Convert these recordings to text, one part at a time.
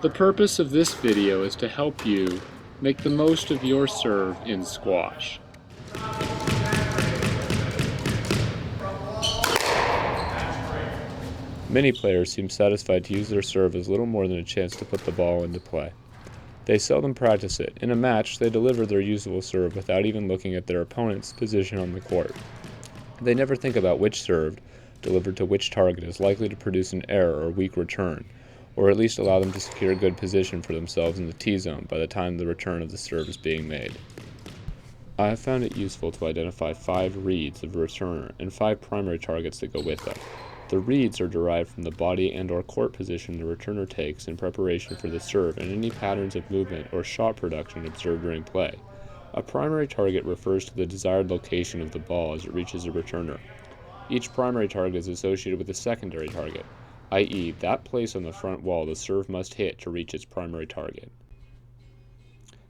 The purpose of this video is to help you make the most of your serve in squash. Many players seem satisfied to use their serve as little more than a chance to put the ball into play. They seldom practice it. In a match, they deliver their usual serve without even looking at their opponent's position on the court. They never think about which serve, delivered to which target, is likely to produce an error or weak return, or at least allow them to secure a good position for themselves in the T-zone by the time the return of the serve is being made. I have found it useful to identify 5 reads of a returner and 5 primary targets that go with them. The reads are derived from the body and/or court position the returner takes in preparation for the serve and any patterns of movement or shot production observed during play. A primary target refers to the desired location of the ball as it reaches the returner. Each primary target is associated with a secondary target, i.e., that place on the front wall the serve must hit to reach its primary target.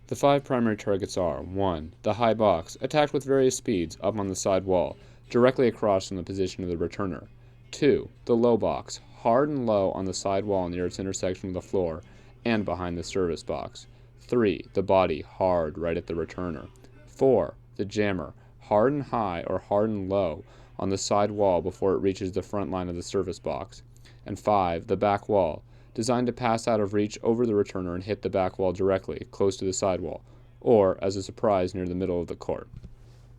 The 5 primary targets are: 1. The high box, attacked with various speeds, up on the side wall, directly across from the position of the returner. 2. The low box, hard and low on the side wall near its intersection with the floor and behind the service box. 3. The body, hard right at the returner. 4. The jammer, hard and high or hard and low on the side wall before it reaches the front line of the service box. And 5. The back wall, designed to pass out of reach over the returner and hit the back wall directly, close to the side wall, or as a surprise near the middle of the court.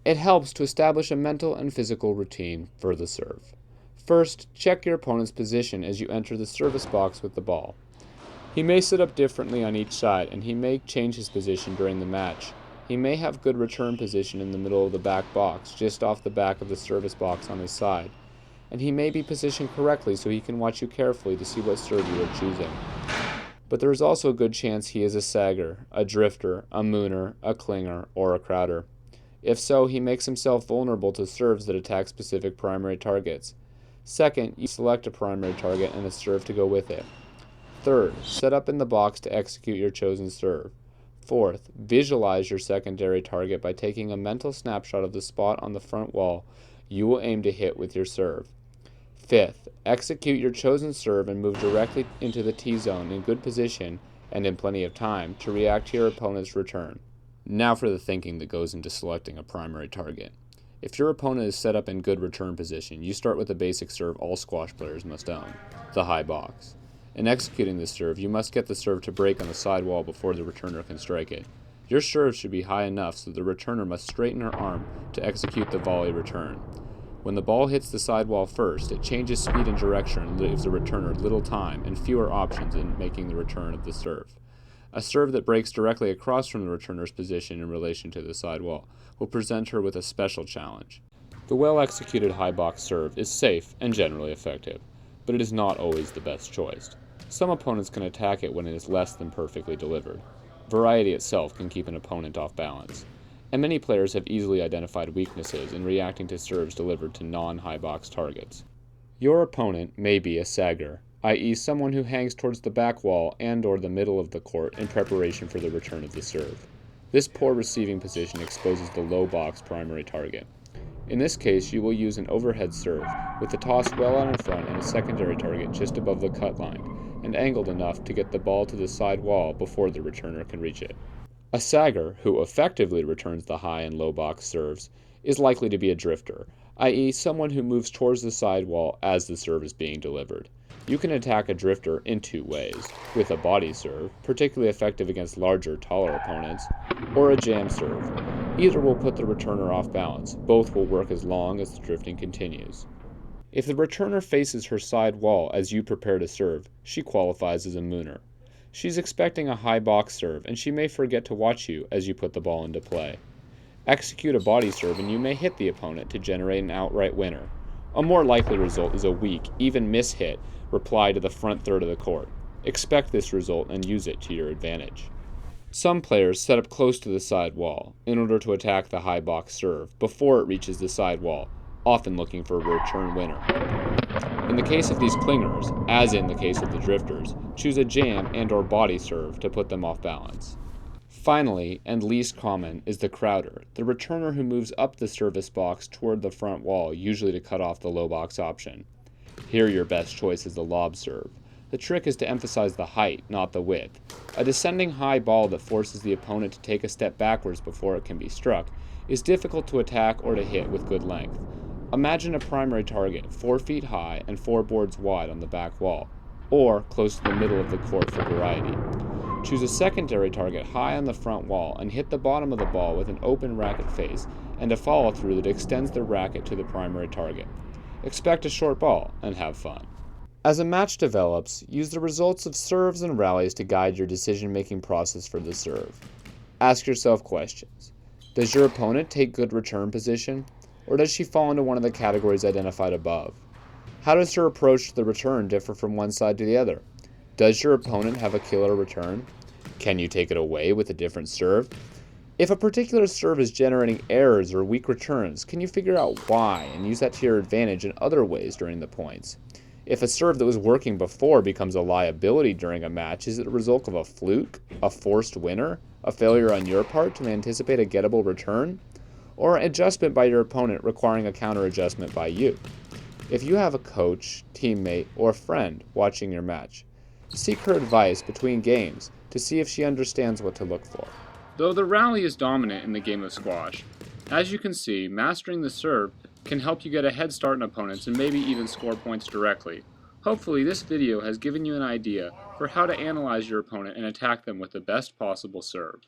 It helps to establish a mental and physical routine for the serve. First, check your opponent's position as you enter the service box with the ball. He may sit up differently on each side, and he may change his position during the match. He may have good return position in the middle of the back box, just off the back of the service box on his side, and he may be positioned correctly so he can watch you carefully to see what serve you are choosing. But there is also a good chance he is a sagger, a drifter, a mooner, a clinger, or a crowder. If so, he makes himself vulnerable to serves that attack specific primary targets. Second, you select a primary target and a serve to go with it. Third, set up in the box to execute your chosen serve. Fourth, visualize your secondary target by taking a mental snapshot of the spot on the front wall you will aim to hit with your serve. Fifth, execute your chosen serve and move directly into the T-zone in good position and in plenty of time to react to your opponent's return. Now for the thinking that goes into selecting a primary target. If your opponent is set up in good return position, you start with the basic serve all squash players must own, the high box. In executing this serve, you must get the serve to break on the side wall before the returner can strike it. Your serve should be high enough so the returner must straighten her arm to execute the volley return. When the ball hits the side wall first, it changes speed and direction and leaves the returner little time and fewer options in making the return of the serve. A serve that breaks directly across from the returner's position in relation to the side wall will present her with a special challenge. The well-executed high box serve is safe and generally effective, but it is not always the best choice. Some opponents can attack it when it is less than perfectly delivered. Variety itself can keep an opponent off balance, and many players have easily identified weaknesses in reacting to serves delivered to non-high box targets. Your opponent may be a sagger, i.e. someone who hangs towards the back wall and/or the middle of the court in preparation for the return of the serve. This poor receiving position exposes the low box primary target. In this case, you will use an overhead serve, with the toss well out in front and a secondary target just above the cut line, and angled enough to get the ball to the side wall before the returner can reach it. A sagger, who effectively returns the high and low box serves, is likely to be a drifter, i.e. someone who moves towards the side wall as the serve is being delivered. You can attack a drifter in 2 ways, with a body serve, particularly effective against larger, taller opponents, or a jam serve. Either will put the returner off balance. Both will work as long as the drifting continues. If the returner faces her side wall as you prepare to serve, she qualifies as a mooner. She's expecting a high box serve, and she may forget to watch you as you put the ball into play. Execute a body serve and you may hit the opponent to generate an outright winner. A more likely result is a weak, even miss-hit reply to the front third of the court. Expect this result and use it to your advantage. Some players set up close to the side wall in order to attack the high box serve before it reaches the side wall, often looking for a return winner. In the case of these clingers, as in the case of the drifters, choose a jam and/or body serve to put them off balance. Finally, and least common, is the crowder, the returner who moves up the service box toward the front wall, usually to cut off the low box option. Here your best choice is the lob serve. The trick is to emphasize the height, not the width. A descending high ball that forces the opponent to take a step backwards before it can be struck is difficult to attack or to hit with good length. Imagine a primary target 4 feet high and 4 boards wide on the back wall, or close to the middle of the court for variety. Choose a secondary target high on the front wall and hit the bottom of the ball with an open racket face and a follow-through that extends the racket to the primary target. Expect a short ball and have fun. As a match develops, use the results of serves and rallies to guide your decision-making process for the serve. Ask yourself questions. Does your opponent take good return position, or does she fall into one of the categories identified above? How does her approach to the return differ from one side to the other? Does your opponent have a killer return? Can you take it away with a different serve? If a particular serve is generating errors or weak returns, can you figure out why and use that to your advantage in other ways during the points? If a serve that was working before becomes a liability during a match, is it a result of a fluke, a forced winner, a failure on your part to anticipate a gettable return, or an adjustment by your opponent requiring a counter adjustment by you? If you have a coach, teammate, or friend watching your match, seek her advice between games to see if she understands what to look for. Though the rally is dominant in the game of squash, as you can see, mastering the serve can help you get a head start on opponents and maybe even score points directly. Hopefully this video has given you an idea for how to analyze your opponent and attack them with the best possible serve.